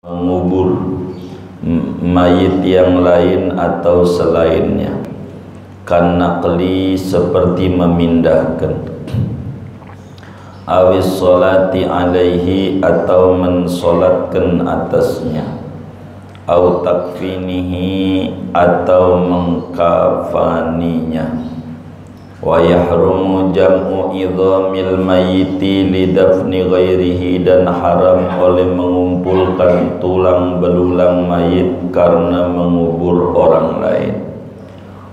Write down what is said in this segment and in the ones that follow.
mengubur mayit yang lain atau selainnya, kanaqli seperti memindahkan, awis sholati alaihi atau mensolatkan atasnya, au takfinihi atau mengkafaninya. Wa yahrumu jam'u idhamil mayyiti lidafni ghairihi, dan haram oleh mengumpulkan tulang belulang mayit karena mengubur orang lain.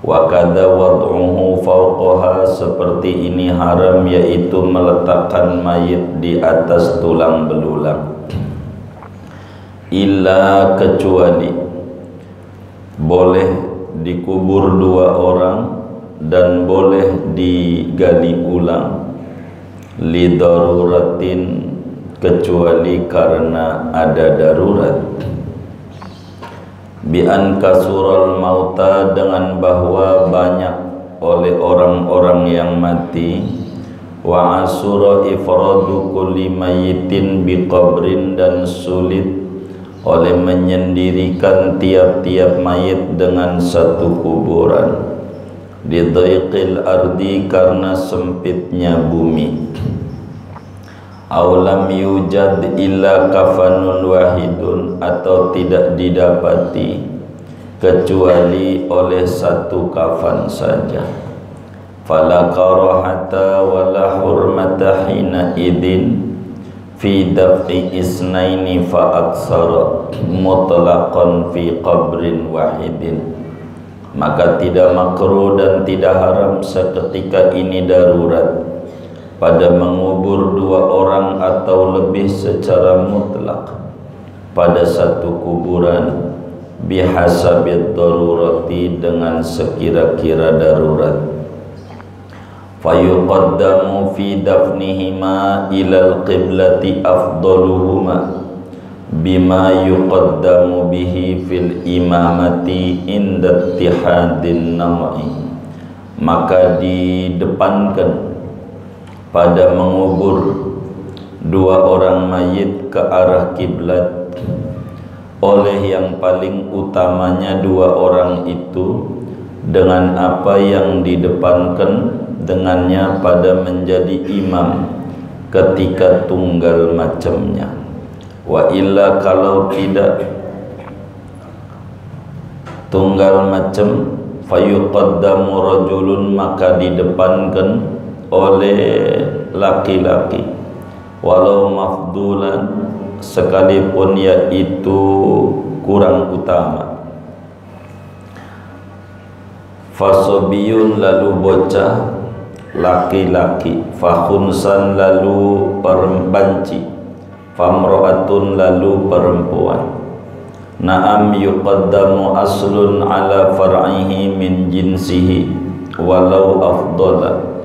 Wa kadza wad'uhu fawqaha, seperti ini haram, yaitu meletakkan mayit di atas tulang belulang. Illa, kecuali boleh dikubur dua orang dan boleh digali ulang, li daruratin, kecuali karena ada darurat, bi an kasural mauta, dengan bahwa banyak oleh orang-orang yang mati, wa asura ifradu kulli mayyitin bi qabrin, dan sulit oleh menyendirikan tiap-tiap mayit dengan satu kuburan, lidhaiqil ardi, karena sempitnya bumi. Aulam yujad illa kafanun wahidun, atau tidak didapati kecuali oleh satu kafan saja. Fala karahata wala hurmata hina idin fi daf'i isnaini fa aksara mutlaqan fi qabrin wahidin. Maka tidak makruh dan tidak haram seketika ini darurat pada mengubur dua orang atau lebih secara mutlak pada satu kuburan, bihasabid darurati, dengan sekira-kira darurat. Fayuqaddamu fi dafnihima ilal qiblati afdaluhuma bima yuqaddamu bihi fil imamati inda ittihadin nam'i. Maka didepankan pada mengubur dua orang mayit ke arah kiblat oleh yang paling utamanya dua orang itu, dengan apa yang didepankan dengannya pada menjadi imam ketika tunggal macamnya. Wa illa, kalau tidak tunggal macam, fayuqaddamu rajulun, maka didepankan oleh laki-laki, walau mafdulan, sekalipun yaitu kurang utama. Fasobiyun, lalu bocah laki-laki, fakhunsan, lalu perbanci, famro'atun, lalu perempuan. Naam yuqaddamu aslun ala far'ihi min jinsihi walau afdala,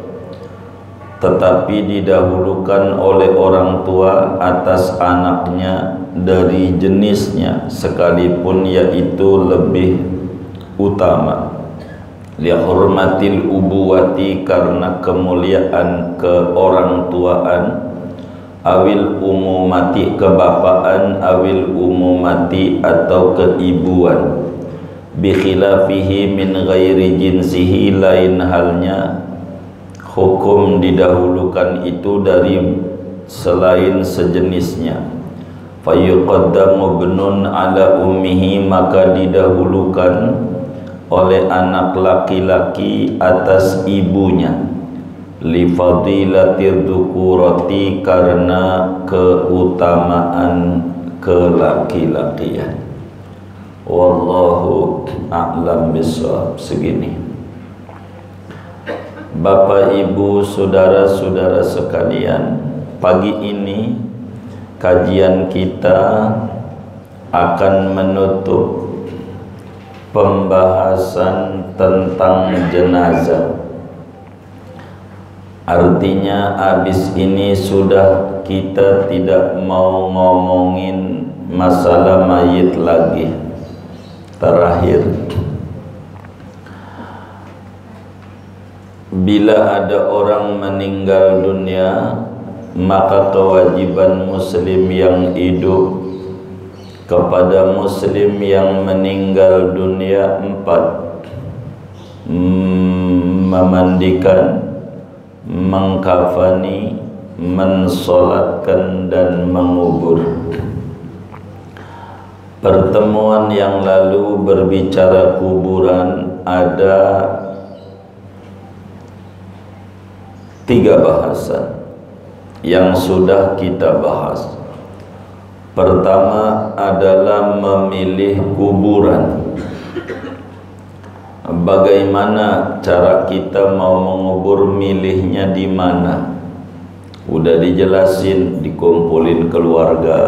tetapi didahulukan oleh orang tua atas anaknya dari jenisnya sekalipun yaitu lebih utama. Lihurmatil ubuwati, karena kemuliaan keorang tuaan, awil umumati, kebapaan, awil umumati, atau keibuan, bikhilafihi min ghairi jinsihi, lain halnya hukum didahulukan itu dari selain sejenisnya. Fayuqaddamu ibnun ala ummihi, maka didahulukan oleh anak laki-laki atas ibunya, li fadilatir dukurati, karena keutamaan kelaki-lakian. Wallahu a'lam bishawab. Segini. Bapak, Ibu, saudara-saudara sekalian, pagi ini kajian kita akan menutup pembahasan tentang jenazah. Artinya habis ini sudah kita tidak mau ngomongin masalah mayit lagi. Terakhir, bila ada orang meninggal dunia, maka kewajiban muslim yang hidup kepada muslim yang meninggal dunia 4: memandikan, mengkafani, mensolatkan, dan mengubur. Pertemuan yang lalu berbicara kuburan, ada 3 bahasan yang sudah kita bahas. Pertama adalah memilih kuburan. Bagaimana cara kita mau mengubur, milihnya di mana? Udah dijelasin, dikumpulin keluarga,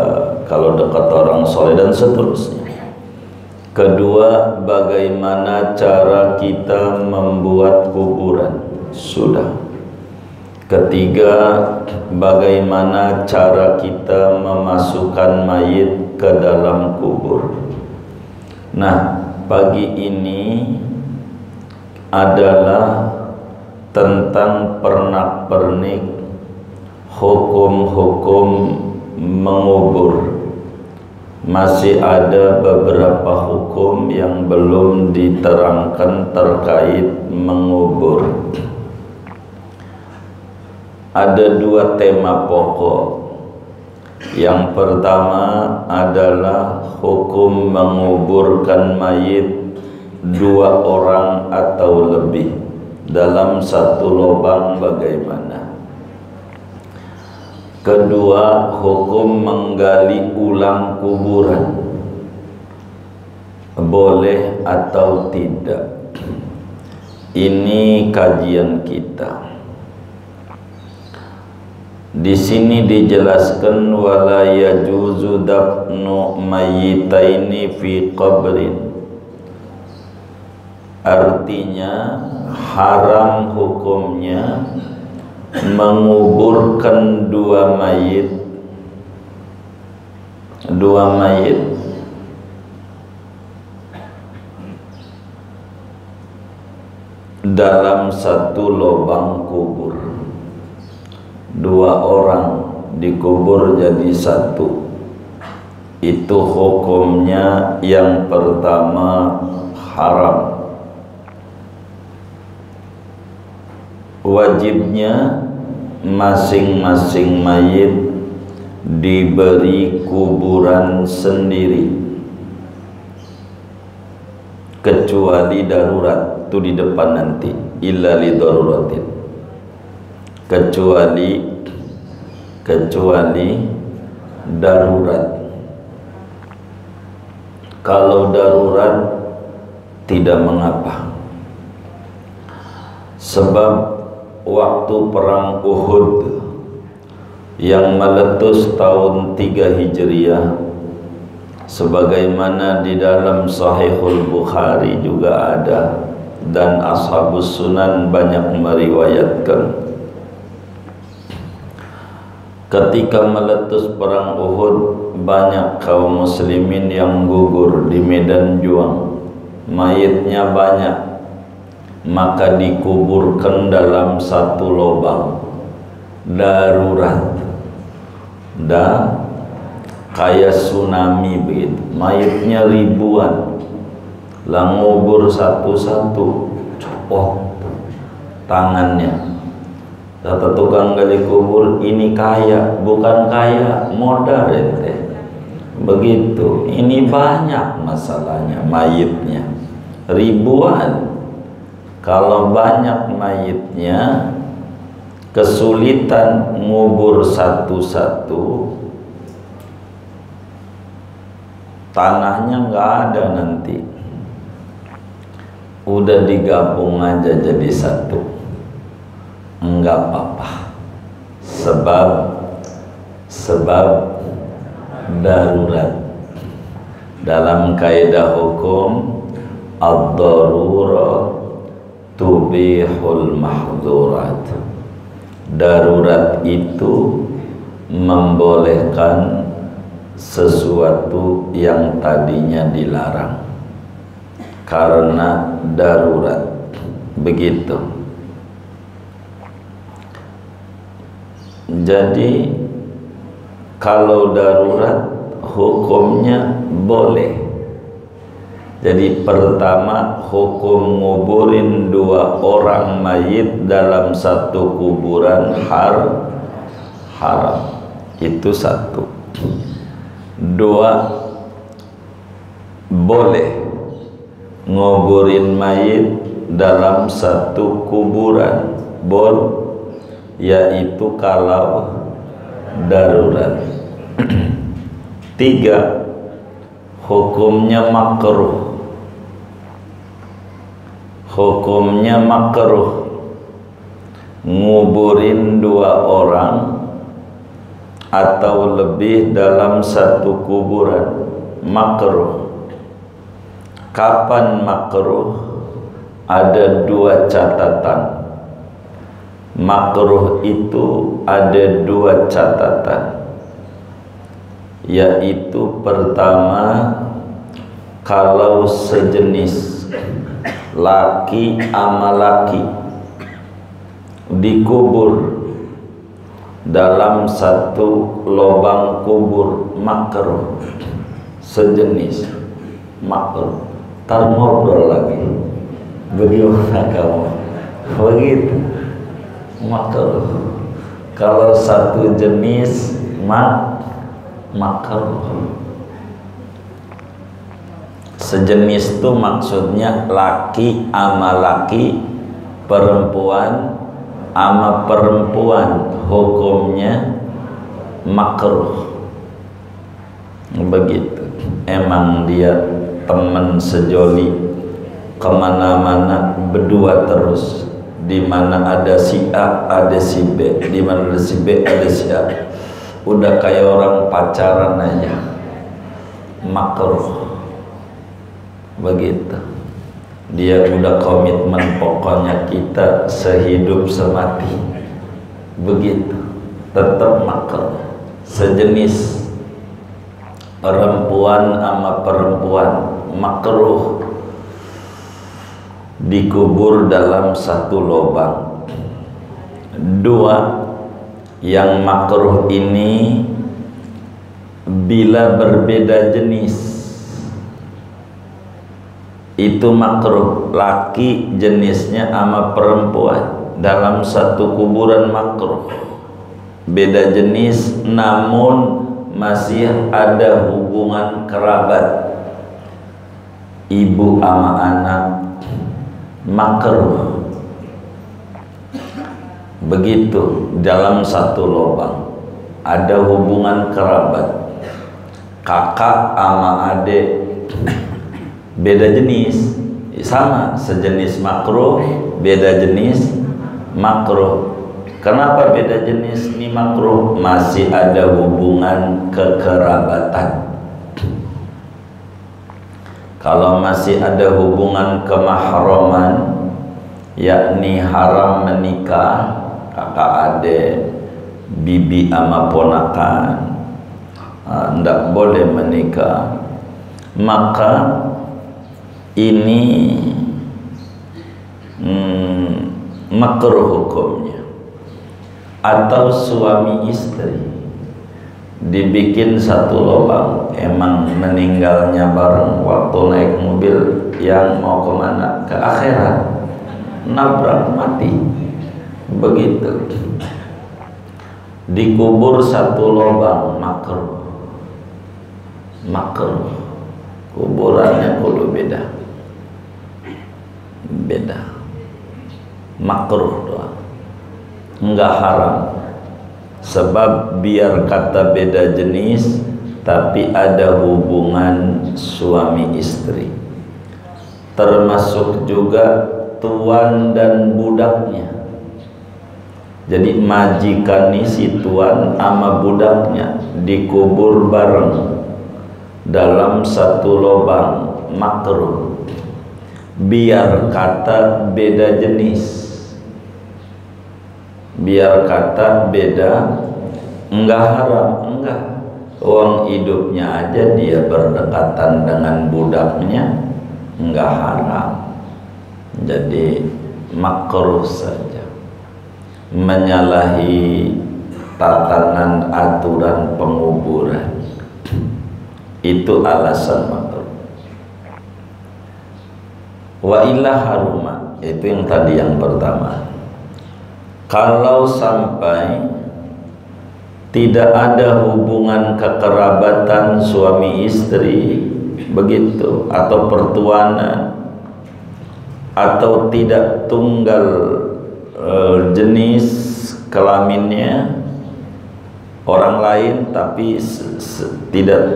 kalau dekat orang soleh dan seterusnya. Kedua, bagaimana cara kita membuat kuburan? Sudah. Ketiga, bagaimana cara kita memasukkan mayit ke dalam kubur. Nah, pagi ini adalah tentang pernak-pernik hukum-hukum mengubur. Masih ada beberapa hukum yang belum diterangkan terkait mengubur. Ada 2 tema pokok. Yang pertama adalah hukum menguburkan mayit 2 orang atau lebih dalam satu lubang bagaimana. Kedua, hukum menggali ulang kuburan, boleh atau tidak. Ini kajian kita. Di sini dijelaskan wala yajuzu dafnu mayyitaini fi qabrin. Artinya haram hukumnya menguburkan 2 mayit dalam satu lubang kubur. 2 orang dikubur jadi 1. Itu hukumnya yang pertama haram. Wajibnya masing-masing mayit diberi kuburan sendiri, kecuali darurat. Itu di depan nanti, illa li daruratin. Kecuali darurat. Kalau darurat tidak mengapa. Sebab waktu perang Uhud yang meletus tahun 3 Hijriah, sebagaimana di dalam Sahihul Bukhari juga ada, dan Ashabus Sunan banyak meriwayatkan. Ketika meletus perang Uhud, banyak kaum muslimin yang gugur di medan juang. Mayitnya banyak, maka dikuburkan dalam satu lubang darurat. Kayak tsunami begitu, mayitnya ribuan, lah ngubur satu-satu, copot tangannya. Kata tukang gali kubur, ini kaya, bukan kaya, modal ente. Begitu, ini banyak masalahnya, mayitnya ribuan. Kalau banyak mayitnya, kesulitan ngubur satu-satu, tanahnya nggak ada nanti. Udah digabung aja jadi satu, enggak apa-apa. Sebab darurat. Dalam kaidah hukum, ad-darurah tubihul mahdurat. Darurat itu membolehkan sesuatu yang tadinya dilarang karena darurat. Begitu. Jadi kalau darurat, hukumnya boleh. Jadi pertama, hukum nguburin 2 orang mayit dalam satu kuburan haram. Itu 1. 2, boleh nguburin mayit dalam satu kuburan, yaitu kalau darurat. 3, hukumnya makruh. Hukumnya makruh nguburin 2 orang atau lebih dalam satu kuburan. Makruh. Kapan makruh? Ada 2 catatan. Makruh itu ada 2 catatan, yaitu pertama, kalau sejenis laki sama laki dikubur dalam satu lubang kubur, makruh. Sejenis makruh. Tar ngobrol lagi, bagaimana kamu? Begitu, makruh. Kalau satu jenis makruh. Sejenis itu maksudnya laki sama laki, perempuan sama perempuan, hukumnya makruh. Begitu. Emang dia teman sejoli, kemana-mana berdua terus. Di mana ada si A, ada si B. Di mana ada si B, ada si A. Udah kayak orang pacaran aja. Makruh. Begitu. Dia udah komitmen, pokoknya kita sehidup semati. Begitu. Tetap makruh. Sejenis perempuan sama perempuan, makruh dikubur dalam satu lubang. 2, yang makruh ini bila berbeda jenis, itu makruh. Laki jenisnya sama perempuan dalam satu kuburan, makruh. Beda jenis namun masih ada hubungan kerabat, ibu sama anak, makruh. Begitu. Dalam satu lubang ada hubungan kerabat, kakak sama adik, beda jenis, sama sejenis makruh, beda jenis makruh. Kenapa beda jenis ini makruh? Masih ada hubungan kekerabatan. Kalau masih ada hubungan kemahraman, yakni haram menikah, kakak adik, bibi ama ponakan, tidak boleh menikah, maka ini makruh hukumnya. Atau suami istri dibikin satu lubang, emang meninggalnya bareng, waktu naik mobil yang mau kemana? Ke akhirat, nabrak mati. Begitu. Dikubur satu lubang, makruh. Makruh. Kuburannya kudu beda. Makruh doang, enggak haram. Sebab biar kata beda jenis, tapi ada hubungan suami istri. Termasuk juga tuan dan budaknya. Jadi majikan si tuan sama budaknya dikubur bareng dalam satu lubang, makruh. Biar kata beda jenis, biar kata beda, enggak haram, enggak. Uang hidupnya aja dia berdekatan dengan budaknya, enggak haram. Jadi makruh saja, menyalahi tatanan aturan penguburan. Itu alasan makruh. Wa illa haruma, itu yang tadi yang pertama. Kalau sampai tidak ada hubungan kekerabatan suami istri begitu, atau pertuanan, atau tidak tunggal jenis kelaminnya orang lain, tapi tidak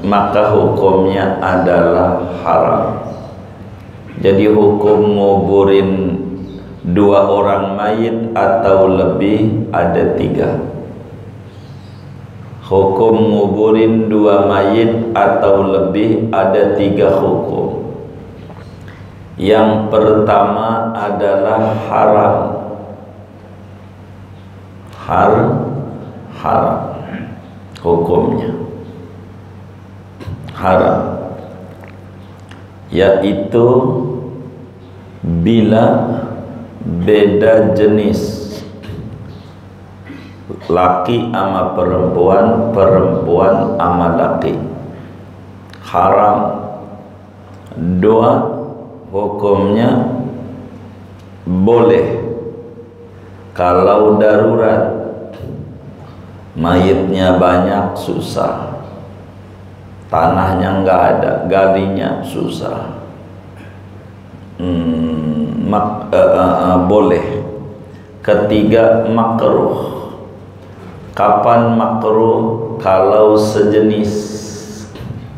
maka hukumnya adalah haram. Jadi hukum nguburin 2 orang mayit atau lebih ada 3. Hukum nguburin 2 mayit atau lebih ada 3 hukum. Yang pertama adalah haram. Haram hukumnya haram, yaitu bila beda jenis, laki sama perempuan, perempuan sama laki, haram. 2, hukumnya boleh kalau darurat, mayitnya banyak susah, tanahnya nggak ada, galinya susah, boleh. Ketiga, makruh. Kapan makruh? Kalau sejenis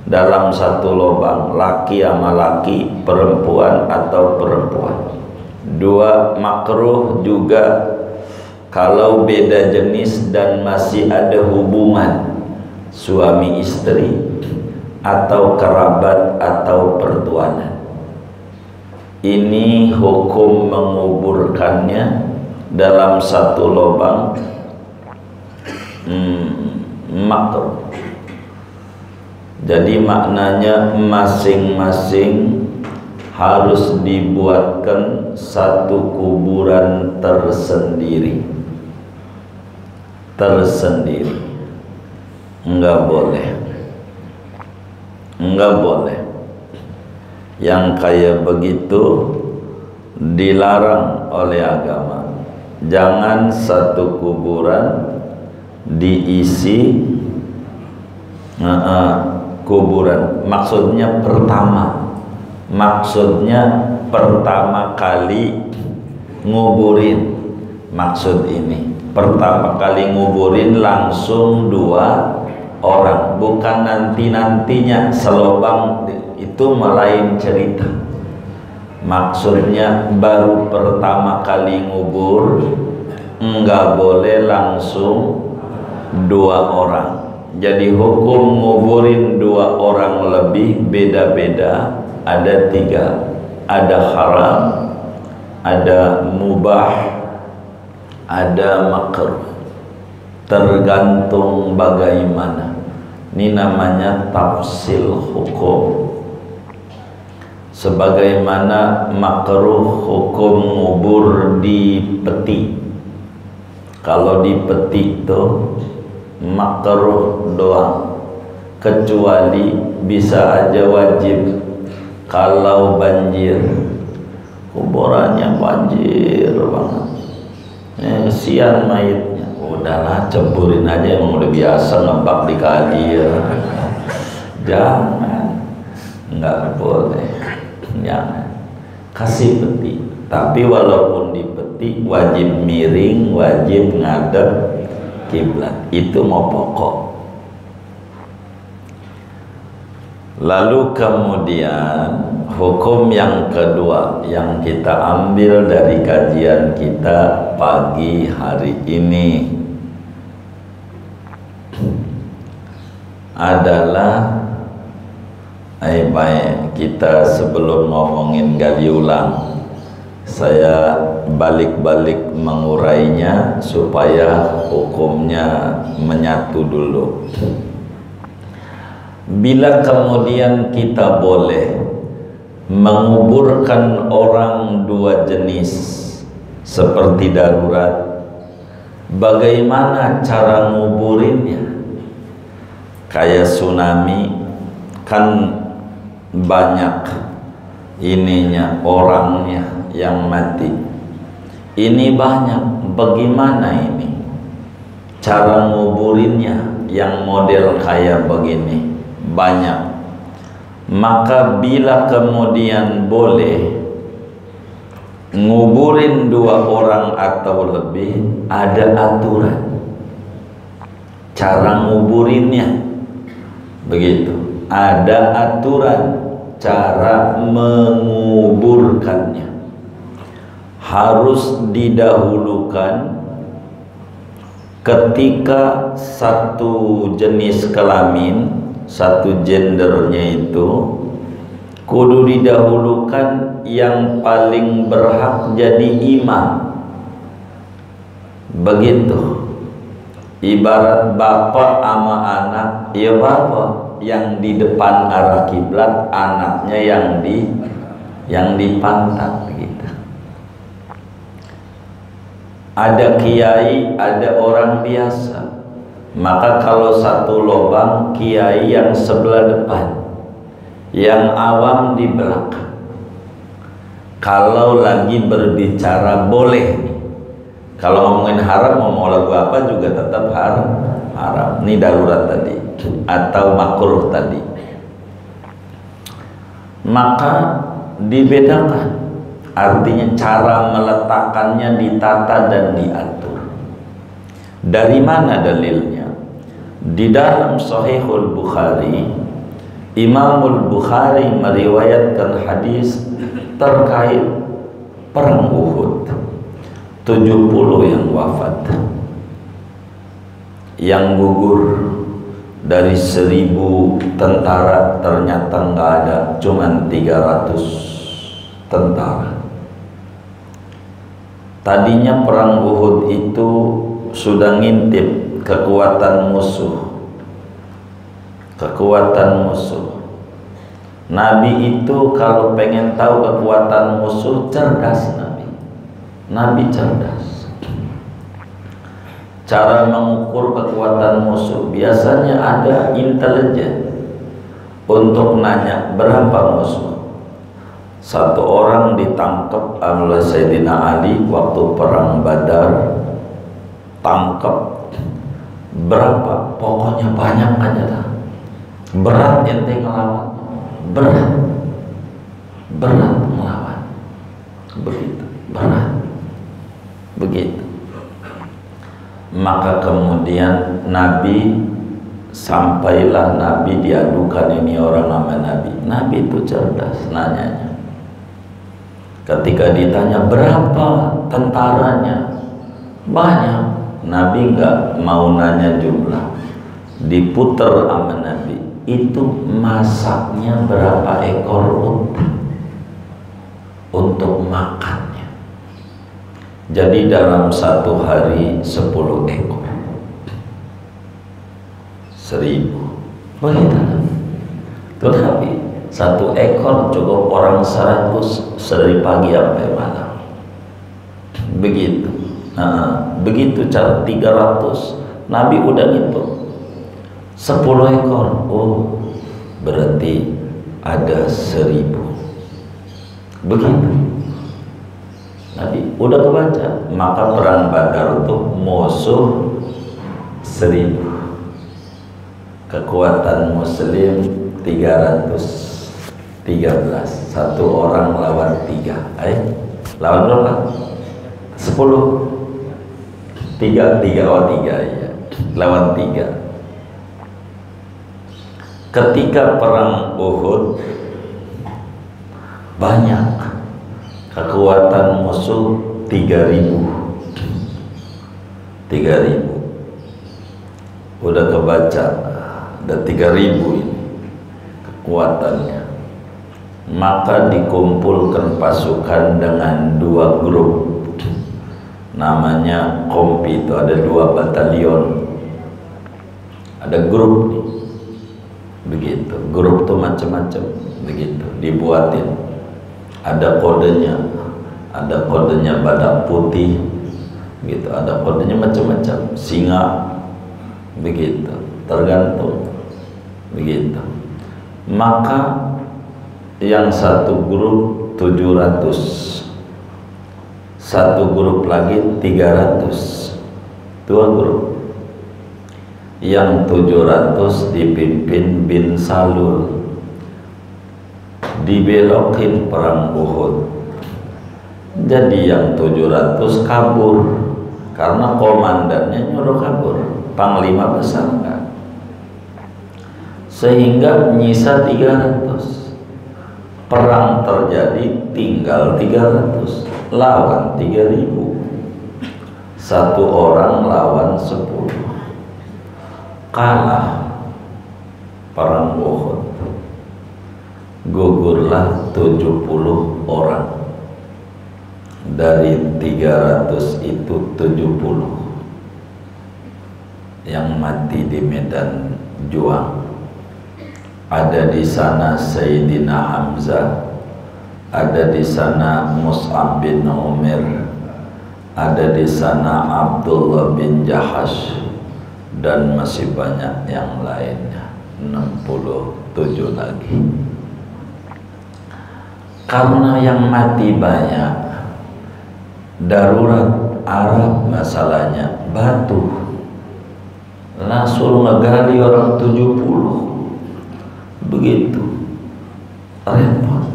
dalam satu lubang, laki sama laki, perempuan atau perempuan. 2, makruh juga kalau beda jenis dan masih ada hubungan suami istri atau kerabat atau pertuanan. Ini hukum menguburkannya dalam satu lubang makruh. Jadi maknanya masing-masing harus dibuatkan satu kuburan tersendiri. Enggak boleh. Yang kayak begitu dilarang oleh agama. Jangan satu kuburan diisi kuburan. Maksudnya pertama kali nguburin. Maksud ini pertama kali nguburin langsung 2 orang, bukan nantinya selobang, itu melain cerita. Maksudnya baru pertama kali ngubur, enggak boleh langsung 2 orang. Jadi hukum nguburin 2 orang lebih beda-beda, ada 3, ada haram, ada mubah, ada makruh, tergantung bagaimana. Ini namanya tafsil hukum. Sebagaimana makruh hukum ngubur di peti. Kalau di peti itu makruh doang, kecuali bisa aja wajib kalau banjir, kuburannya banjir banget. Kesian mayitnya, udahlah ceburin aja, emang udah biasa ngebak di kali ya. Jangan, nggak boleh, jangan kasih peti. Tapi walaupun di peti wajib miring, wajib ngadep kiblat, itu mau pokok. Lalu kemudian hukum yang kedua yang kita ambil dari kajian kita pagi hari ini adalah baik kita sebelum ngomongin gali ulang, saya balik-balik mengurainya supaya hukumnya menyatu dulu. Bila kemudian kita boleh menguburkan orang 2 jenis seperti darurat, bagaimana cara nguburinnya? kayak tsunami kan banyak ininya orangnya yang mati. Ini banyak, bagaimana ini cara nguburinnya yang model kayak begini? Banyak. Maka bila kemudian boleh nguburin 2 orang atau lebih, ada aturan cara nguburinnya. Begitu, ada aturan cara menguburkannya. Harus didahulukan ketika satu jenis kelamin, satu gendernya itu kudu didahulukan yang paling berhak jadi imam. Begitu. Ibarat bapak sama anak, ya bapak yang di depan arah kiblat, anaknya yang di pantat gitu. Ada kiai, ada orang biasa. Maka kalau satu lubang, kiai yang sebelah depan, yang awam di belakang. Kalau lagi berbicara boleh. Kalau ngomongin haram, ngomong lagu apa juga tetap haram. Ini darurat tadi atau makruh tadi. Maka dibedakan. Artinya cara meletakkannya ditata dan diatur. Dari mana dalilnya? Di dalam Sahihul Bukhari, Imamul Bukhari meriwayatkan hadis terkait perang Uhud. 70 yang wafat, yang gugur dari 1000 tentara ternyata nggak ada, cuman 300 tentara. Tadinya perang Uhud itu sudah ngintip kekuatan musuh. Nabi itu kalau pengen tahu kekuatan musuh, cerdas Nabi cerdas. Cara mengukur kekuatan musuh biasanya ada intelijen untuk nanya berapa musuh. Satu orang ditangkap oleh Sayyidina Ali waktu perang Badar, tangkap berapa? Pokoknya banyak aja dah. Berat ente ngelawan, berat ngelawan, begitu berat. Begitu. Maka kemudian sampailah Nabi diadukan, ini orang nama Nabi. Nabi itu cerdas nanyanya. Ketika ditanya berapa tentaranya, banyak. Nabi nggak mau nanya jumlah. Diputer sama Nabi. Itu masaknya berapa ekor unta untuk makan. Jadi dalam satu hari 10 ekor, 1000. Begitu. Tetapi 1 ekor cukup orang 100 dari pagi sampai malam. Begitu. Begitu cara 300. Nabi udah gitu. 10 ekor. Oh, berarti ada 1000. Begitu. Nabi udah kebaca. Maka perang Badar itu musuh 1000, kekuatan muslim 313, 1 orang lawan 3. Lawan berapa? 10. 3 ya. Lawan 3. Ketika perang Uhud, banyak kekuatan musuh 3000. Udah kebaca, ada 3000 ini kekuatannya. Maka dikumpulkan pasukan dengan 2 grup, namanya kompi. Itu ada 2 batalion, ada grup nih. Begitu, grup tuh macam-macam. Begitu dibuatin, ada kodenya badak putih gitu, ada kodenya macam-macam, singa, begitu, tergantung. begitu. Maka yang satu grup 700, satu grup lagi 300, dua grup. Yang 700 dipimpin bin Salul, dibelokin perang Uhud. Jadi yang 700 kabur karena komandannya nyuruh kabur, panglima besar enggak. Sehingga nyisa 300. Perang terjadi, tinggal 300 lawan 3000. Satu orang lawan 10. Kalah perang Uhud. Gugurlah 70 orang. Dari 300 itu 70 yang mati di medan juang. Ada di sana Sayyidina Hamzah, ada di sana Mus'ab bin Umair, ada di sana Abdullah bin Jahash, dan masih banyak yang lainnya, 67 lagi. Karena yang mati banyak, darurat Arab masalahnya batu, langsung ngegali orang 70. Begitu repot.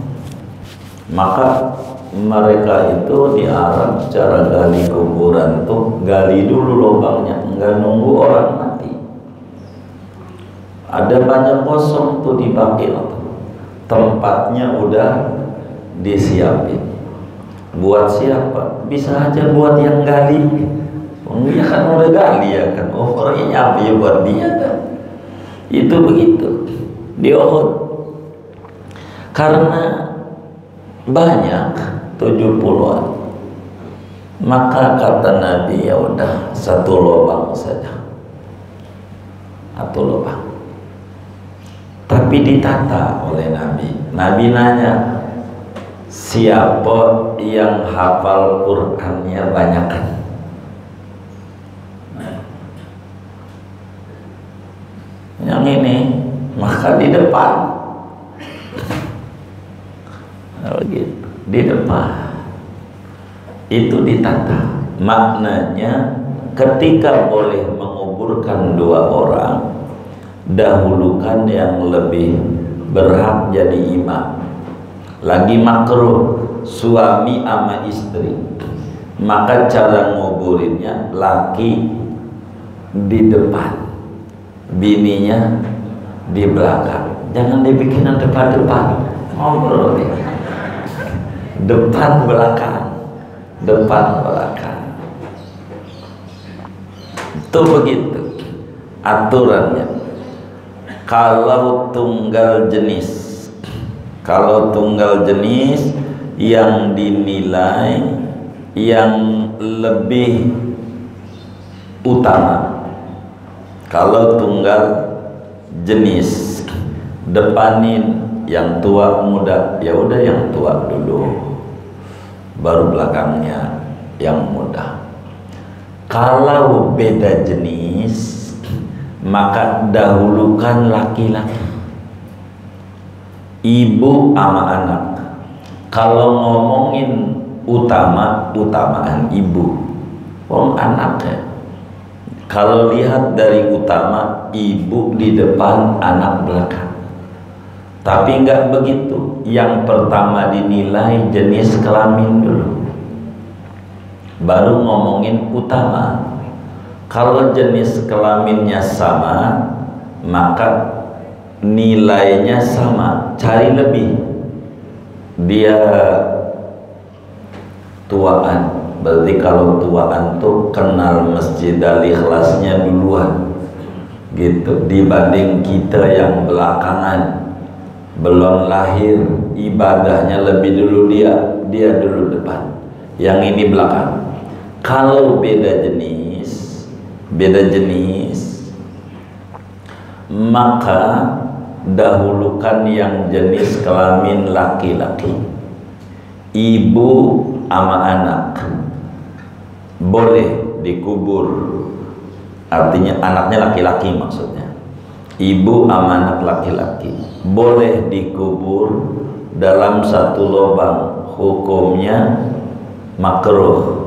Maka mereka itu di Arab cara gali kuburan tuh gali dulu lubangnya, enggak nunggu orang mati. Ada banyak kosong tuh di Baqi', tempatnya udah disiapin. Buat siapa? Bisa aja buat yang gali. Dia kan udah gali ya kan, orangnya apa ya buat dia kan. Itu begitu di Uhud. Karena banyak 70-an, maka kata Nabi, ya udah satu lubang saja, satu lubang. Tapi ditata oleh Nabi. Nabi nanya, siapa yang hafal Qur'annya banyakan? Yang ini, maka di depan. Begitu, di depan. Itu ditata. Maknanya ketika boleh menguburkan dua orang, dahulukan yang lebih berhak jadi imam. Lagi makruh suami sama istri, maka cara nguburinnya laki di depan, bininya di belakang. Jangan dibikinan depan-depan, ngobrol ya. Depan belakang, depan belakang. Itu begitu aturannya. Kalau tunggal jenis, kalau tunggal jenis yang dinilai yang lebih utama. Kalau tunggal jenis, depanin yang tua muda, ya udah yang tua dulu, baru belakangnya yang muda. Kalau beda jenis, maka dahulukan laki-laki, ibu sama anak. Kalau ngomongin utamaan ibu, anak ya. Kalau lihat dari utama, ibu di depan, anak belakang. Tapi enggak begitu. Yang pertama dinilai jenis kelamin dulu, baru ngomongin utama. Kalau jenis kelaminnya sama, maka nilainya sama. Cari lebih. Dia tuaan, berarti kalau tuaan tuh kenal Masjid Al-Ikhlasnya duluan gitu, dibanding kita yang belakangan belum lahir, ibadahnya lebih dulu dia dulu depan, yang ini belakang. Kalau beda jenis, maka dahulukan yang jenis kelamin laki-laki, ibu sama anak. Boleh dikubur, artinya anaknya laki-laki maksudnya, ibu sama anak laki-laki boleh dikubur dalam satu lubang, hukumnya makruh,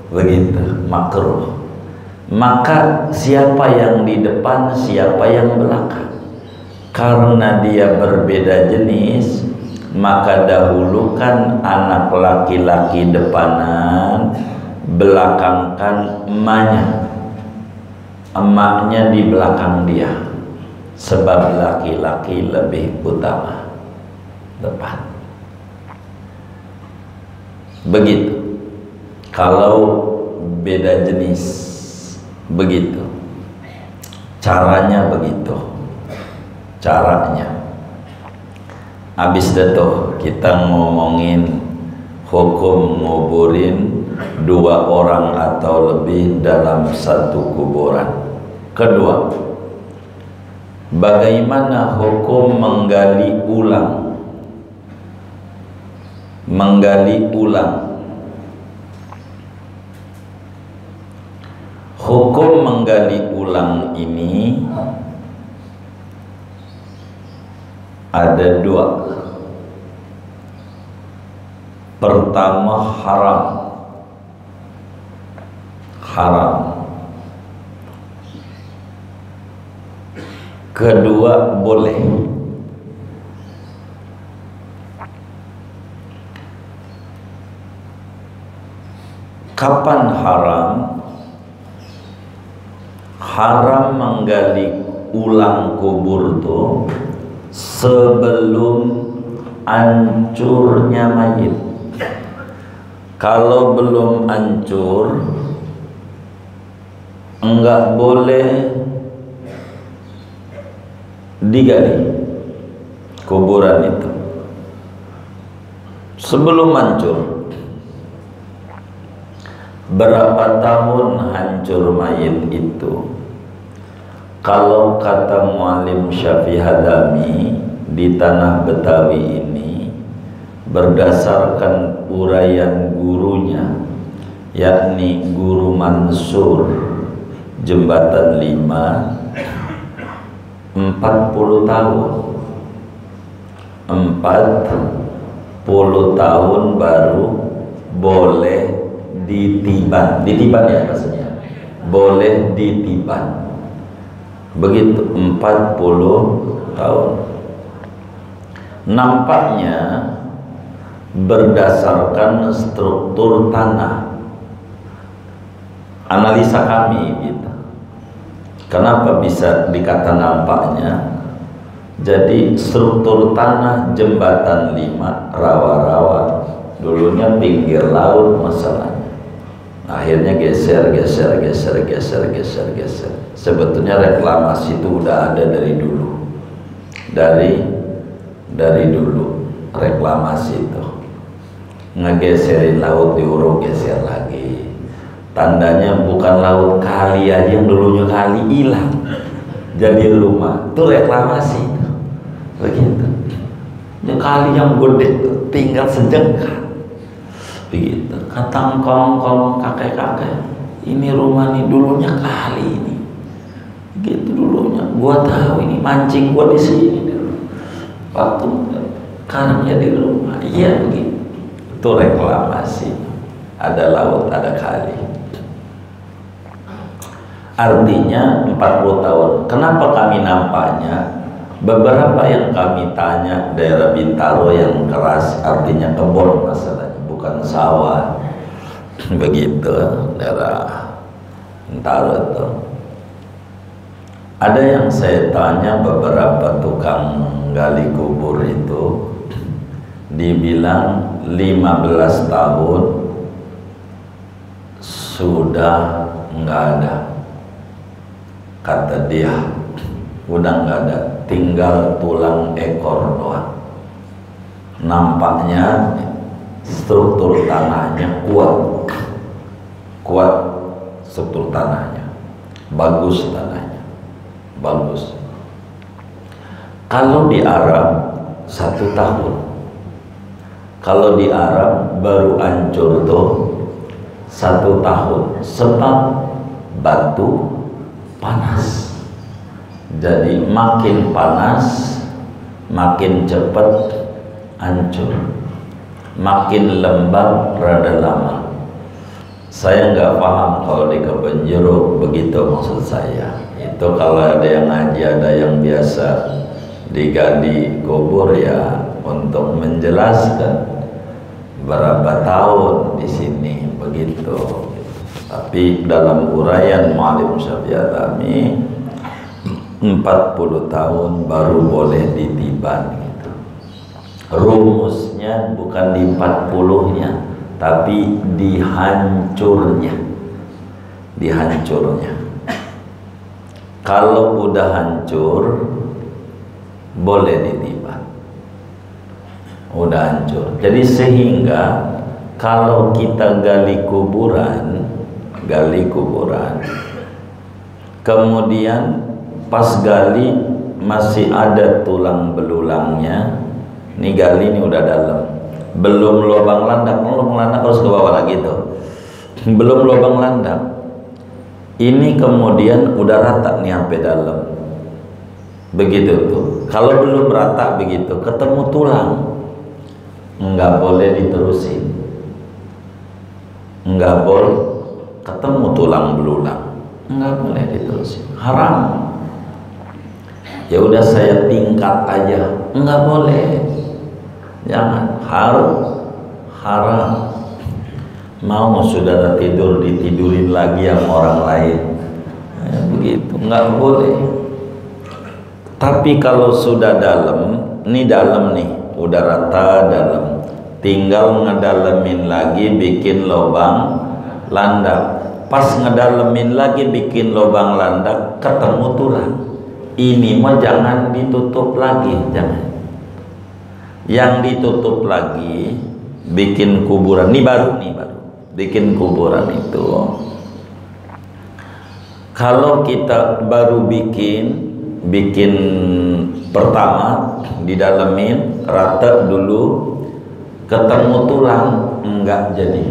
begitu, makruh. Maka siapa yang di depan, siapa yang belakang? Karena dia berbeda jenis, maka dahulukan anak laki-laki depanan, belakangkan emaknya. Emaknya di belakang dia, sebab laki-laki lebih utama depan. Begitu. Kalau beda jenis, begitu. Caranya begitu. Caranya. Habis itu kita ngomongin hukum nguburin 2 orang atau lebih dalam satu kuburan. Kedua, bagaimana hukum menggali ulang? Menggali ulang. Hukum menggali ulang ini ada 2. Pertama, haram. Haram. Kedua, boleh. Kapan haram? Haram menggali ulang kubur tuh sebelum hancurnya mayit. Kalau belum hancur, enggak boleh digali kuburan itu. Sebelum hancur. Berapa tahun hancur mayit itu? Kalau kata Muallim Syafi'i Hadami di tanah Betawi ini, berdasarkan uraian gurunya, yakni Guru Mansur Jembatan 5, 40 tahun. 40 tahun baru boleh ditiban. Ditiban ya maksudnya, boleh ditiban. Begitu 40 tahun. Nampaknya berdasarkan struktur tanah, analisa kami gitu. Kenapa bisa dikata nampaknya? Jadi struktur tanah Jembatan 5 rawa-rawa dulunya pinggir laut masalahnya. Akhirnya geser. Sebetulnya reklamasi itu udah ada dari dulu. Dari dulu reklamasi itu. Ngegeserin laut diuruk, geser lagi. Tandanya bukan laut, kali aja yang dulunya kali hilang. Jadi rumah. Itu reklamasi itu. Begitu. Ya kali yang gede itu tinggal sejengkal. Begitu. Kata kong kakek-kakek, ini rumah nih dulunya kali ini. Gitu dulunya. Gua tahu ini mancing gua di sini dulu. Waktu karangnya di rumah. Iya begitu. Itu reklamasi. Ada laut, ada kali. Artinya 40 tahun. Kenapa kami nampaknya? Beberapa yang kami tanya daerah Bintaro yang keras, artinya kebun masalahnya, bukan sawah. Begitu daerah Bintaro itu. Ada yang saya tanya beberapa tukang gali kubur itu, dibilang 15 tahun sudah nggak ada. Kata dia, udah nggak ada, tinggal tulang ekor doang. Nampaknya struktur tanahnya kuat struktur tanahnya, bagus tanahnya, bagus. Kalau di Arab 1 tahun, kalau di Arab baru hancur tuh 1 tahun, sebab batu panas. Jadi makin panas makin cepat hancur, makin lembab rada lama. Saya nggak paham kalau di kebun jeruk begitu maksud saya. Itu kalau ada yang ngaji, ada yang biasa digali kubur ya untuk menjelaskan berapa tahun di sini begitu. Tapi dalam uraian Mu'allim Syafi'i Al-Alami 40 tahun baru boleh ditiban gitu. Rumusnya bukan di 40-nya tapi dihancurnya. Kalau udah hancur boleh ditiban, udah hancur. Jadi sehingga kalau kita gali kuburan kemudian pas gali masih ada tulang belulangnya, nih gali ini udah dalam, belum lubang landak harus ke bawah lagi tuh, belum lubang landak, ini kemudian udah rata nih sampai dalam, begitu tuh. Kalau belum rata begitu ketemu tulang, nggak boleh diterusin, nggak boleh ketemu tulang belulang, nggak boleh diterusin, haram. Ya udah saya tingkat aja, nggak boleh, jangan, haram. Mau saudara tidur ditidurin lagi yang orang lain, ya, begitu nggak boleh. Tapi kalau sudah dalam, ini dalam nih, udah rata dalam, tinggal ngedalemin lagi bikin lubang landak. Pas ngedalemin lagi bikin lubang landak ketemu tulang, ini mah jangan ditutup lagi, jangan. Yang ditutup lagi bikin kuburan, ini baru bikin kuburan itu. Kalau kita baru bikin pertama didalemin rata dulu, ketemu tulang, enggak jadi,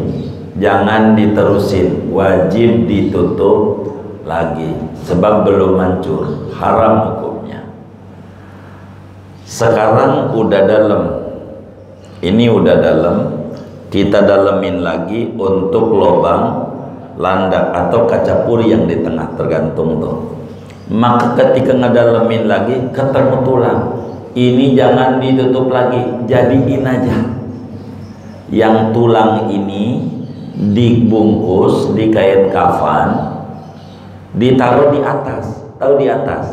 jangan diterusin, wajib ditutup lagi sebab belum hancur, haram hukumnya. Sekarang udah dalam, ini udah dalam, kita dalemin lagi untuk lubang landak atau kaca puri yang di tengah, tergantung tuh. Maka ketika ngedalemin lagi ketemu tulang, ini jangan ditutup lagi, jadiin aja. Yang tulang ini dibungkus di kain kafan, ditaruh di atas, tahu di atas,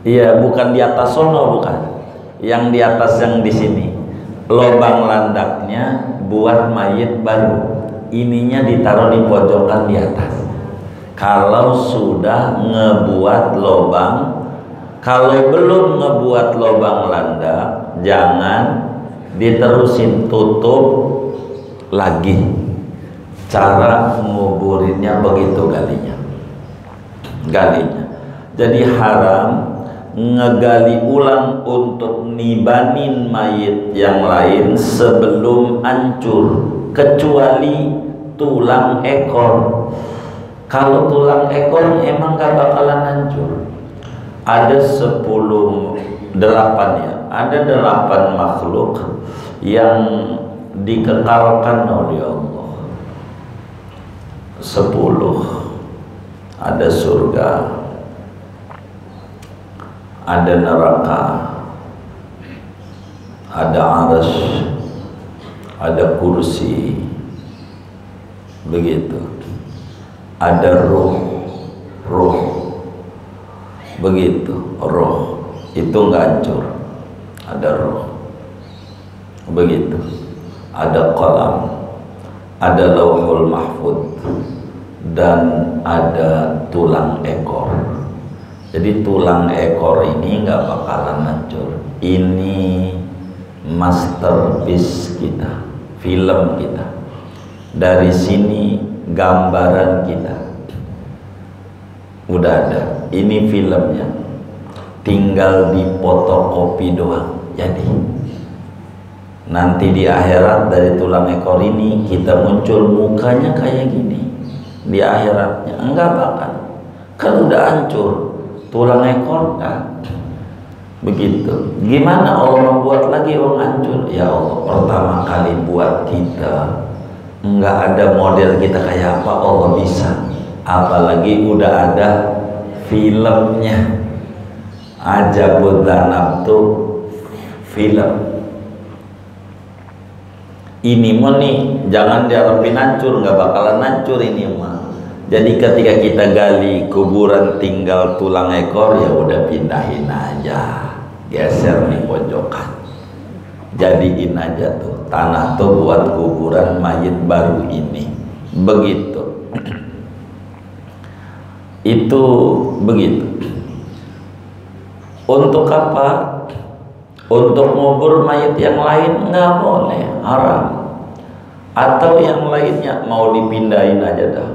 ya bukan di atas sono, bukan, yang di atas, yang di sini. Lubang landaknya buat mayit baru, ininya ditaruh di pojokan di atas. Kalau sudah ngebuat lubang, kalau belum ngebuat lubang landak, jangan diterusin, tutup lagi. Cara nguburinnya begitu galinya. Jadi haram ngegali ulang untuk nibanin mayit yang lain sebelum hancur, kecuali tulang ekor. Kalau tulang ekor emang gak bakalan hancur. Ada 8 ya, ada 8 makhluk yang dikekalkan oleh Allah. 10 ada surga, ada neraka, ada arsy, ada kursi, begitu. Ada ruh, begitu. Roh itu nggak hancur, ada roh, begitu. Ada qalam, ada lauhul mahfud, dan ada tulang ekor. Jadi tulang ekor ini nggak bakalan hancur. Ini masterpiece kita, film kita. Dari sini gambaran kita udah ada, ini filmnya, tinggal difotokopi doang. Jadi nanti di akhirat dari tulang ekor ini kita muncul mukanya kayak gini, di akhiratnya enggak bakal. kan udah hancur tulang ekor kan. Begitu. Gimana Allah membuat lagi orang hancur? Ya Allah, pertama kali buat kita, nggak ada model kita kayak apa, Allah bisa. Apalagi udah ada filmnya. Ajabud Danab tuh film. Ini mah nih, jangan diharapin hancur, nggak bakalan hancur ini mah. Jadi ketika kita gali kuburan tinggal tulang ekor, ya udah pindahin aja, geser nih pojokan, jadiin aja tuh tanah tuh buat kuburan mayit baru ini. Begitu. Itu begitu. Untuk apa? Untuk ngubur mayit yang lain nggak boleh, haram. Atau yang lainnya mau dipindahin aja dah.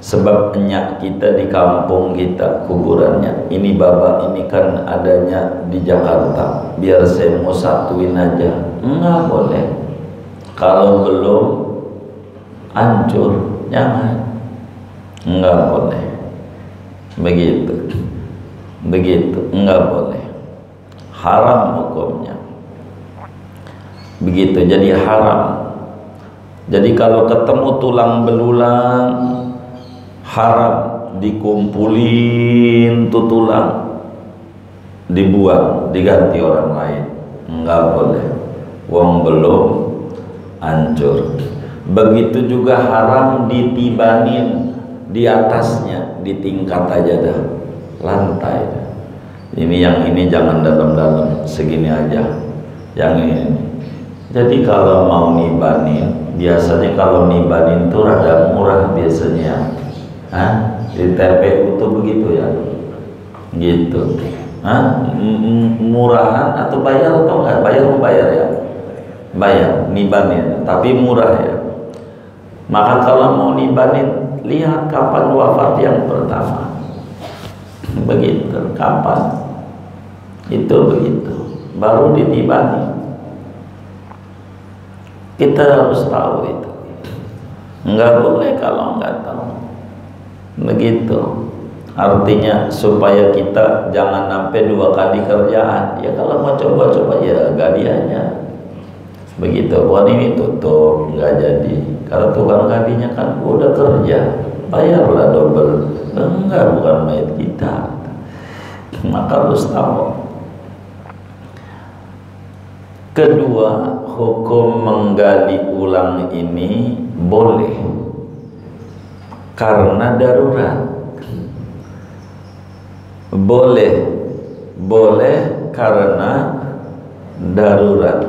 Sebab enyak kita di kampung kita kuburannya, ini bapak ini kan adanya di Jakarta, biar saya mau satuin aja, nggak boleh. Kalau belum hancur jangan, nggak boleh. Begitu nggak boleh, haram hukumnya. Begitu, jadi haram. Jadi kalau ketemu tulang belulang, haram dikumpulin tuh tulang, dibuang, diganti orang lain, nggak boleh. Wong belum hancur. Begitu juga haram ditibanin di atasnya, di tingkat aja dah, lantai. Yang ini jangan dalam-dalam, segini aja. Yang ini. Jadi kalau mau nibanin, biasanya kalau nibanin tuh rada murah biasanya. Di TPU tuh begitu ya, gitu. Murahan atau bayar atau enggak? Bayar ya, bayar nibanin, tapi murah ya. Maka kalau mau nibanin, lihat kapan wafat yang pertama. Begitu, kapan? Itu begitu, baru ditibani. Kita harus tahu itu. Enggak boleh kalau enggak tahu. Begitu. Artinya supaya kita jangan sampai 2 kali kerjaan. Ya kalau mau coba-coba ya gali aja. Begitu. Wah ini tutup, nggak jadi. Kalau tukang galinya kan udah kerja, bayarlah double. Enggak, bukan mayat kita. Maka harus tahu. Kedua, hukum menggali ulang ini boleh karena darurat. Boleh karena darurat.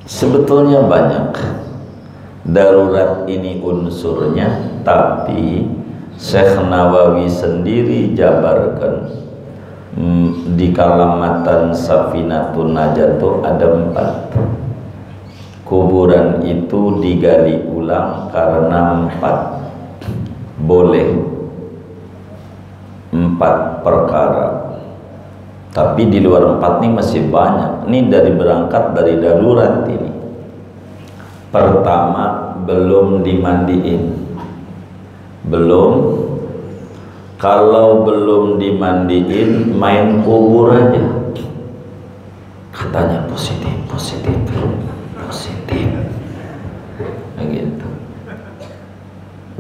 Sebetulnya banyak darurat ini unsurnya, tapi Syekh Nawawi sendiri jabarkan di Kalamatan Safinatun Najatu ada 4. Kuburan itu digali ulang karena 4. Boleh 4 perkara. Tapi di luar 4 ini masih banyak. Ini berangkat dari darurat ini. Pertama, belum dimandiin. Belum. Kalau belum dimandiin, main kubur aja. Katanya positif. Begitu.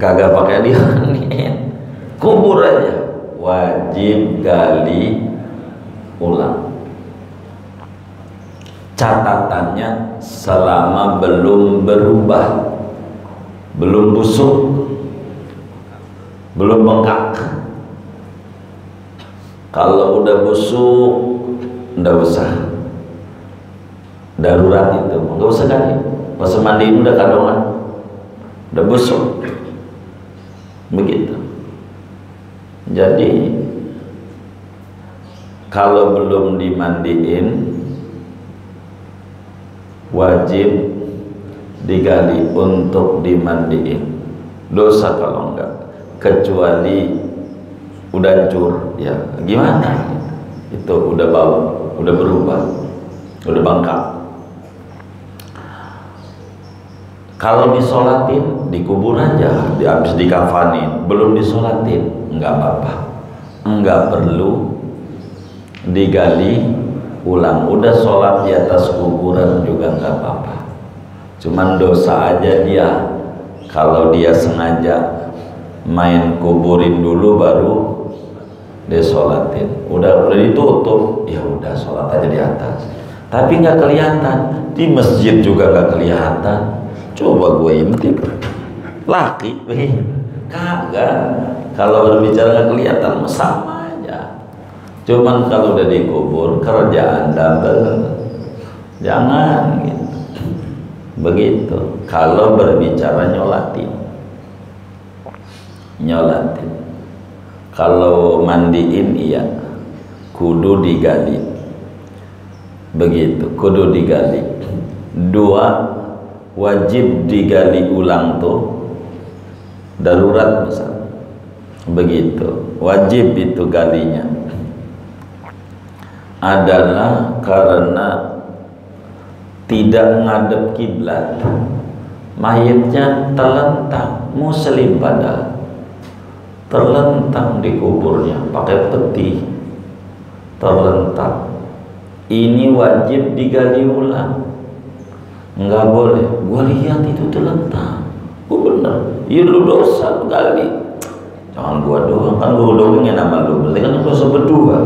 Kagak pakai dimandiin. Kubur aja. Wajib gali ulang. Catatannya selama belum berubah, belum busuk, belum bengkak. Kalau udah busuk, nggak usah. Darurat itu, nggak usah kan? Nggak usah mandiin, udah kandungan, udah busuk. Begitu. Jadi kalau belum dimandiin, wajib digali untuk dimandiin. Dosa kalau enggak, kecuali udah hancur, ya gimana? Itu udah bau, udah berubah, udah bengkak. Kalau disolatin dikubur aja, habis dikafanin, belum disolatin nggak apa-apa, nggak perlu digali ulang. Udah sholat di atas kuburan juga nggak apa-apa, cuman dosa aja dia kalau dia sengaja main kuburin dulu baru disolatin. Udah ditutup, ya udah sholat aja di atas, tapi nggak kelihatan. Di masjid juga nggak kelihatan. Coba gue intip laki kagak, kalau berbicara nggak kelihatan sama aja. Cuman kalau udah dikubur kerjaan double, jangan gitu. Begitu kalau berbicara nyolatin. Kalau mandiin iya kudu digali, begitu kudu digali. Dua, wajib digali ulang tuh darurat misal, begitu wajib itu galinya adalah karena tidak ngadep kiblat, mayitnya terlentang, muslim padahal terlentang di kuburnya pakai peti terlentang. Ini wajib digali ulang, nggak boleh gua lihat itu terlentang, gua bener, iya lu dosa lu gali, jangan gua doang, kan gua doangin nama lu, berarti kan dosa berdua.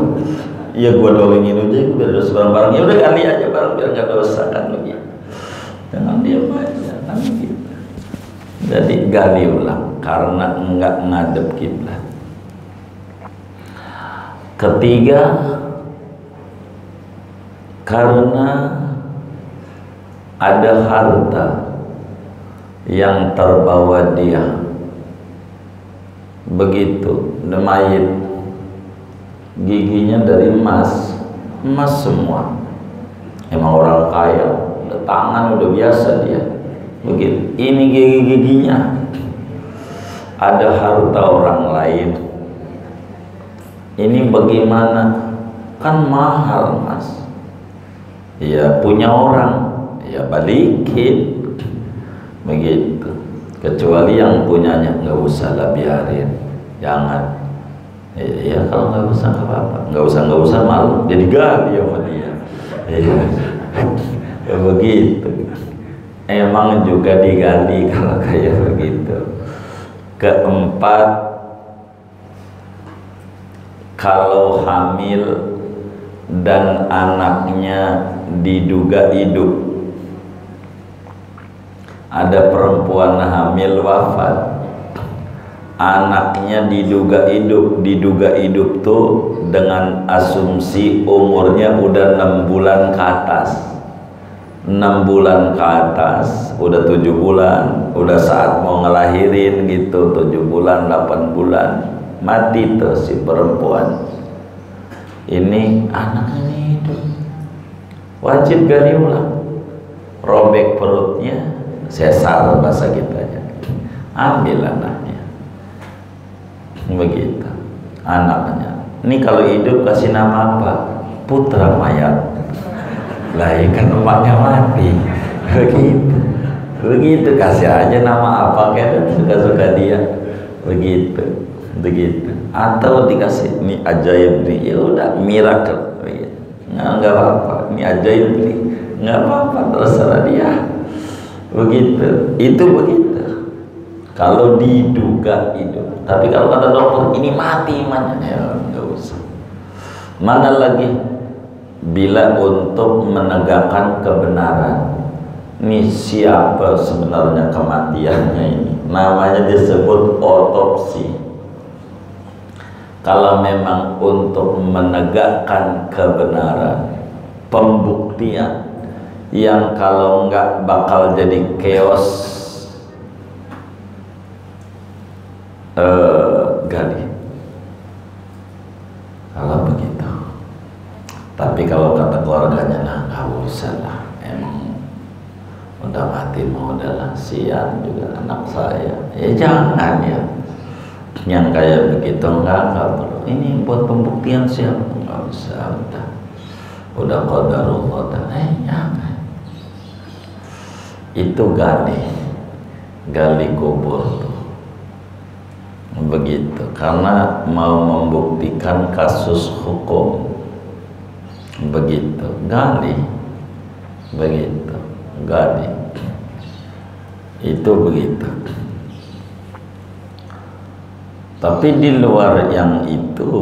Iya gua doangin aja, gua biar dosa bareng-bareng, ya udah gali aja bareng biar nggak dosa kan begitu, jangan diam aja kan gitu. Jadi gali ulang karena nggak ngadep kiblat. Ketiga, karena ada harta yang terbawa dia, begitu mayit giginya dari emas semua, emang orang kaya, tangan udah biasa dia begitu. Ini gigi-giginya ada harta orang lain, ini bagaimana? Kan mahal mas, ya punya orang ya balikin begitu. Kecuali yang punyanya nggak usah lah, biarin, jangan. Ya kalau nggak usah nggak apa-apa, nggak usah malu jadi gali sama dia. Ya begitu. Emang juga digali kalau kayak begitu. Keempat, kalau hamil dan anaknya diduga hidup, ada perempuan hamil wafat, anaknya diduga hidup tuh dengan asumsi umurnya udah 6 bulan ke atas, 6 bulan ke atas, udah 7 bulan, udah saat mau ngelahirin gitu, 7 bulan 8 bulan mati tuh si perempuan. Ini anaknya hidup, wajib gali ulang, robek perutnya, sesar bahasa kita aja, ambil anaknya begitu. Anaknya ini kalau hidup kasih nama apa? Putra mayat. Lah ikan emaknya mati begitu kasih aja nama apa kayak suka-suka dia begitu. Atau dikasih ini ajaib nih, ya udah miracle begitu. Nggak apa-apa, ini ajaib nih, nggak apa-apa, terserah dia begitu. Itu begitu kalau diduga hidup. Tapi kalau kata dokter ini mati imannya, ya nggak usah. Mana lagi bila untuk menegakkan kebenaran, ini siapa sebenarnya kematiannya ini, namanya disebut otopsi. Kalau memang untuk menegakkan kebenaran, pembuktian yang kalau enggak bakal jadi chaos, gali kalau begitu. Tapi kalau kata keluarganya, nah nggak usah lah, emang udah mati mau udahlah, sian juga anak saya, ya jangan ya. Yang kayak begitu enggak perlu. Ini buat pembuktian siapa? Enggak usah, udah qadarullah, jangan. Itu gali. gali kubur tuh begitu, karena mau membuktikan kasus hukum begitu, gali begitu, gali itu begitu. Tapi di luar yang itu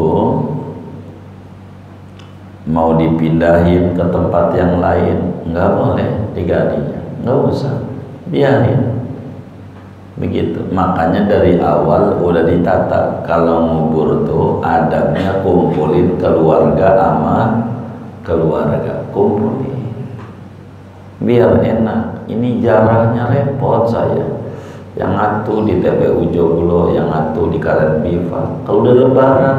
mau dipindahin ke tempat yang lain nggak boleh digalinya, nggak usah, biarin begitu. Makanya dari awal udah ditata, kalau ngubur tuh adabnya kumpulin keluarga sama keluarga, kumpulin biar enak. Ini jarahnya repot saya, yang atuh di TPU Joglo, yang atuh di Karet Biva. Kalau udah lebaran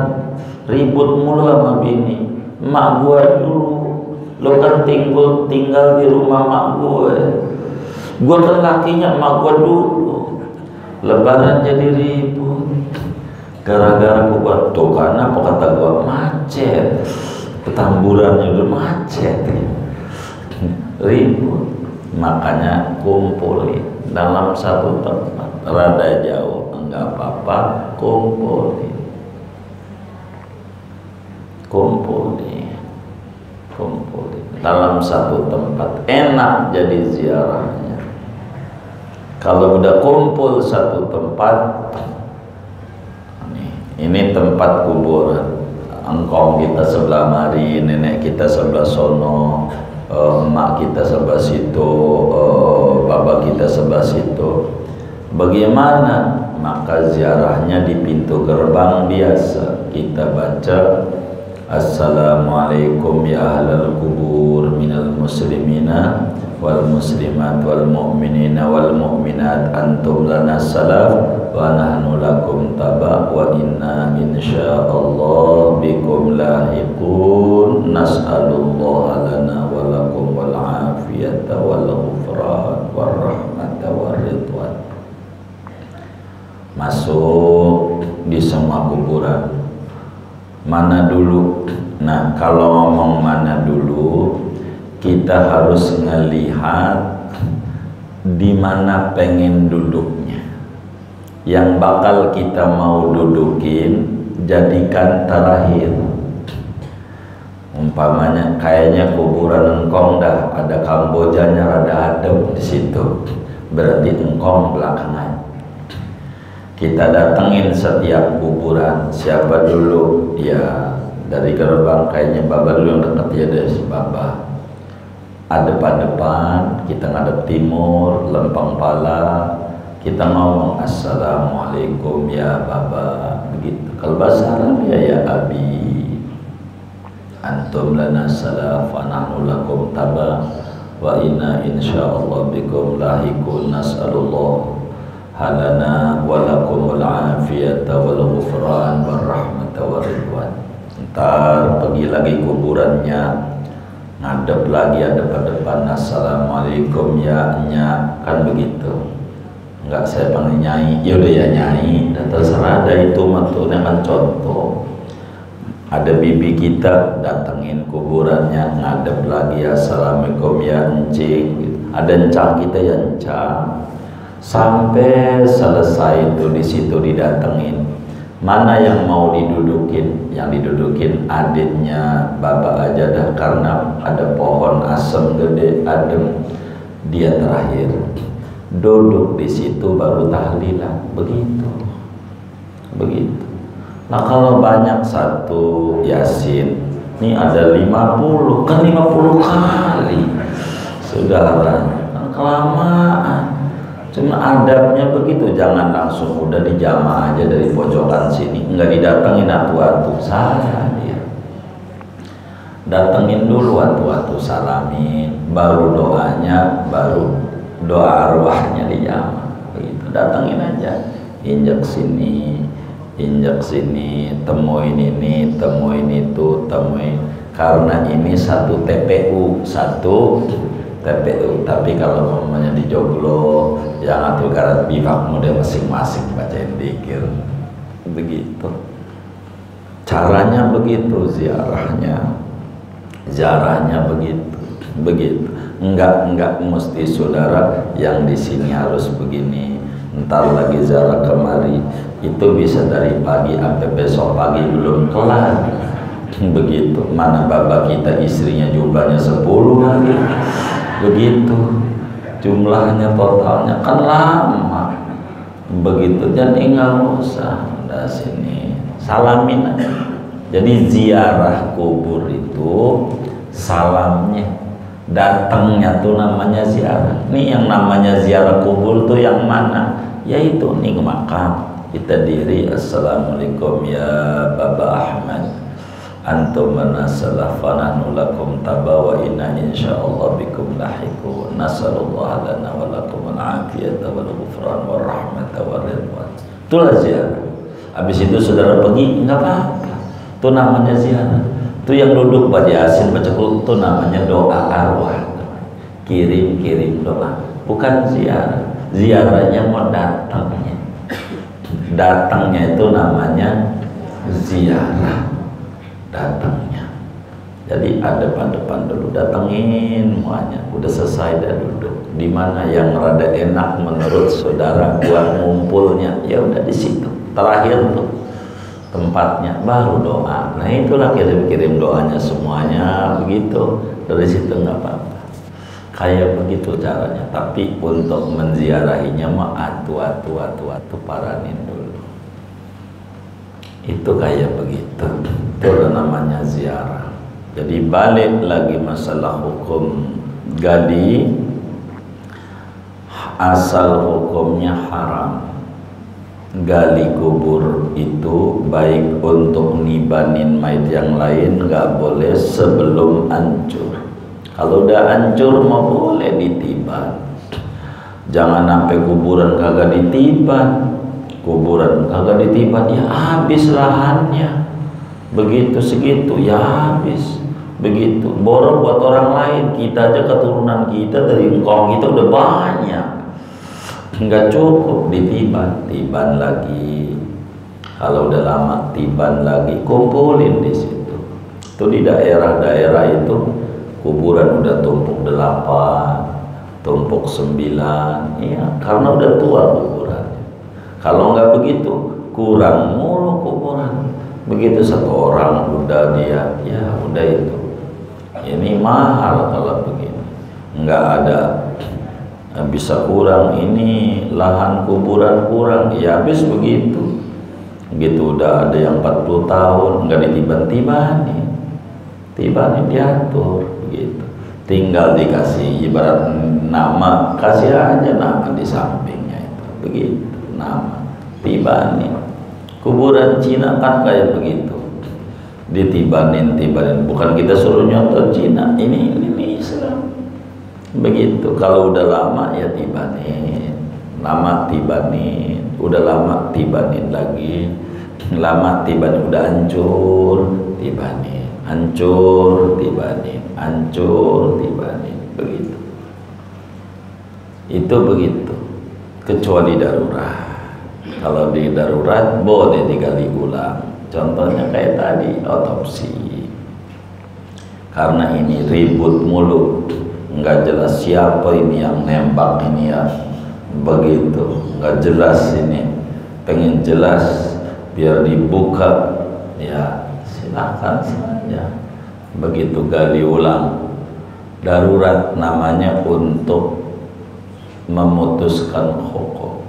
ribut mulu sama bini. Mak gue dulu, lo kan tinggal di rumah mak gue kan lakinya mak gue dulu. Lebaran jadi ribut gara-gara gue tuh, karena apa kata gue, macet, petamburannya udah macet, ribut. Makanya kumpulin dalam satu tempat, rada jauh enggak apa-apa, kumpulin dalam satu tempat, enak jadi ziarahnya. Kalau udah kumpul satu tempat, ini tempat kuburan, engkong kita sebelah mari, nenek kita sebelah sono, emak kita sebelah situ, bapak kita sebelah situ. Bagaimana? Maka ziarahnya di pintu gerbang biasa kita baca, Assalamualaikum ya ahlal kubur minal muslimina wal muslimat wal mu'minina wal mu'minat, antum lana salaf wa nahnu lakum taba wa inna insyaallah bikum lahiqun, nas'alullah lana wa lakum wal afiyata wal ghufran wal rahmata wal ridwan. Masuk di semua kuburan. Mana dulu? Nah, kalau ngomong mana dulu, kita harus ngelihat di mana pengen duduknya. Yang bakal kita mau dudukin, jadikan terakhir. Umpamanya kayaknya kuburan engkong dah ada Kambojanya rada adem di situ, berarti engkong belakangan. Kita datengin setiap kuburan, siapa dulu? Ya dari gerbang kayaknya Baba dulu yang dekat, ya dari Baba. Depan, kita ngadep timur, lempeng pala, kita ngomong Assalamualaikum ya Baba, begitu. Kalau bahasa Arab ya Abi, antum lana salaf wa nahnu lakum taba wa inna insyaallah bikum lahiqun, nas'alullah halana walakumul afiyata wal ghufran wal rahmata wal ridwan. Ntar pergi lagi kuburannya, ngadep lagi ada depan, Assalamualaikum ya nya, kan begitu. Enggak saya panggil nyai, yaudah ya nyai, dan terserah ada itu matu dengan contoh. Ada bibi kita datengin kuburannya, ngadep lagi Assalamualaikum ya encing gitu. Ada encang kita ya encang. Sampai selesai itu di situ didatengin. Mana yang mau didudukin? Yang didudukin adiknya bapak aja dah, karena ada pohon asem gede adem. Dia terakhir duduk di situ baru tahlilan, begitu. Nah kalau banyak satu Yasin, ini ada 50, kan 50 kali, saudara, kan kelamaan. Cuma adabnya begitu, jangan langsung udah dijama aja dari pojokan sini, enggak didatengin atu-atu, salah dia. Datengin dulu atu-atu, salamin, baru doanya, baru doa arwahnya dijama, begitu. Datengin aja, injak sini, temuin ini, temuin itu, temuin. Karena ini satu TPU, tapi kalau namanya di Joglo yang atur Karet Biva model masing-masing bacain dikir, begitu caranya, begitu ziarahnya begitu. Enggak mesti saudara yang di sini harus begini, ntar lagi ziarah kemari, itu bisa dari pagi sampai besok pagi belum kelar. Begitu. Mana bapak kita istrinya jumlahnya 10 lagi, begitu jumlahnya totalnya kan lama. Begitu, jadi nggak usah dari sini salamin aja. Jadi ziarah kubur itu salamnya, datangnya tuh namanya ziarah. Nih yang namanya ziarah kubur tuh yang mana? Yaitu nih ke makam kita diri, assalamualaikum ya Baba Ahmad, antum manasalah fanahnu lakum tabawa inna insyaallah bikum lahiku, nasallallahu lana wa lakum al-afiyata wal ghufran wal rahmata wal ridwan. Itulah ziarah. Habis itu saudara pergi, enggak apa-apa, itu namanya ziarah. Itu yang duduk pada Yasin baca Qul, itu namanya doa arwah, kirim-kirim doa, bukan ziarah. Ziarahnya mau datangnya, datangnya itu namanya ziarah, datangnya. Jadi ada depan dulu, datengin semuanya. Udah selesai dah duduk. Di mana yang rada enak menurut saudara buat ngumpulnya, ya udah di situ. Terakhir tuh tempatnya, baru doa. Nah itulah kirim-kirim doanya semuanya begitu. Dari situ nggak apa-apa. Kayak begitu caranya. Tapi untuk menziarahinya mah atu paranin dulu. Itu kayak begitu. Itu namanya ziarah. Jadi balik lagi masalah hukum gali, asal hukumnya haram. Gali kubur itu baik untuk nibanin mayit yang lain nggak boleh sebelum hancur. Kalau udah hancur mau boleh ditiban. Jangan sampai kuburan kagak ditiban. Kuburan kagak ditiban ya habis lahannya. Begitu segitu ya habis. Begitu. Borong buat orang lain, kita aja keturunan kita dari engkong kita udah banyak. Enggak cukup ditiban, tiban lagi. Kalau udah lama tiban lagi, kumpulin di situ. Itu di daerah-daerah itu kuburan udah tumpuk 8, tumpuk 9, ya karena udah tua kuburan. Kalau nggak begitu, kurang mulu kuburan. Begitu satu orang udah dia, ya udah itu. Ini mahal kalau begini. Nggak ada. Bisa kurang ini lahan kuburan kurang ya habis begitu udah ada yang 40 tahun nggak ditiban-tibani diatur begitu, tinggal dikasih ibarat nama, kasih aja nama di sampingnya itu begitu, nama tibani. Kuburan Cina kan kayak begitu, ditibanin bukan kita suruh nyontoh Cina, ini Islam. Begitu, kalau udah lama ya tibanin, lama tibanin, udah lama tibanin lagi, lama tibanin, udah hancur tibanin, hancur tibanin, hancur tibanin, begitu. Itu begitu, kecuali darurat. Kalau di darurat boleh digali ulang. Contohnya kayak tadi otopsi, karena ini ribut mulu. Nggak jelas siapa ini yang nembak ini ya, begitu nggak jelas ini, pengen jelas biar dibuka ya silakan saja, begitu gali ulang. Darurat namanya untuk memutuskan hukum,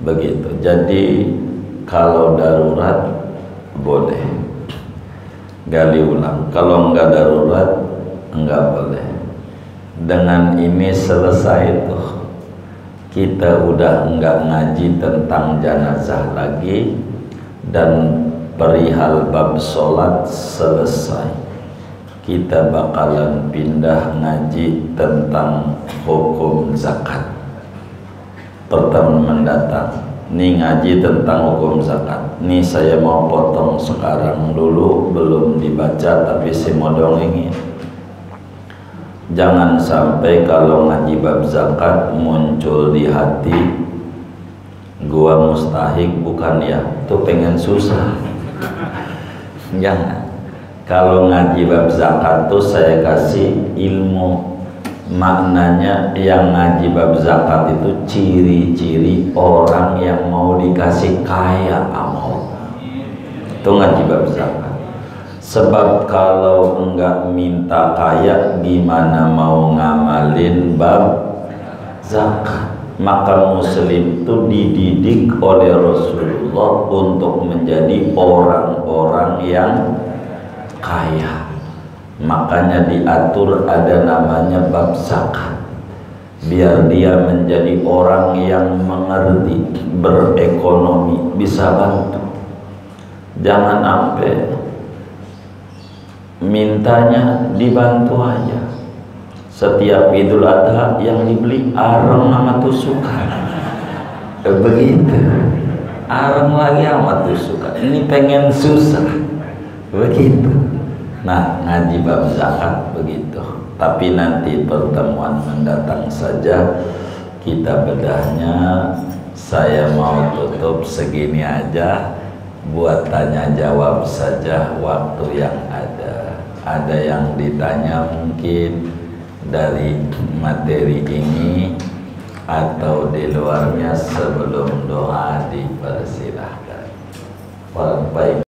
begitu. Jadi kalau darurat boleh gali ulang, kalau enggak darurat enggak boleh. Dengan ini selesai tuh, kita udah enggak ngaji tentang jenazah lagi, dan perihal bab sholat selesai. Kita bakalan pindah ngaji tentang hukum zakat pertemuan mendatang. Nih ngaji tentang hukum zakat. Nih saya mau potong sekarang dulu, belum dibaca tapi saya mau dongengin. Jangan sampai kalau ngaji bab zakat muncul di hati gua mustahik, bukan ya, tuh pengen susah. Jangan. Kalau ngaji bab zakat tuh saya kasih ilmu maknanya yang ngaji bab zakat itu ciri-ciri orang yang mau dikasih kaya amal. Itu ngaji bab zakat. Sebab kalau enggak minta kaya, gimana mau ngamalin bab zakat? Maka muslim itu dididik oleh Rasulullah untuk menjadi orang-orang yang kaya. Makanya diatur ada namanya bab zakat, biar dia menjadi orang yang mengerti berekonomi, bisa bantu. Jangan sampai mintanya dibantu aja. Setiap Idul Adha yang dibeli areng sama tusukan. Begitu. Areng lagi sama tusukan. Ini pengen susah. Begitu. Nah, ngaji bab zakat begitu. Tapi nanti pertemuan mendatang saja kita bedahnya. Saya mau tutup segini aja, buat tanya jawab saja waktu yang ada. Ada yang ditanya mungkin dari materi ini atau di luarnya, sebelum doa dipersilahkan. Baik.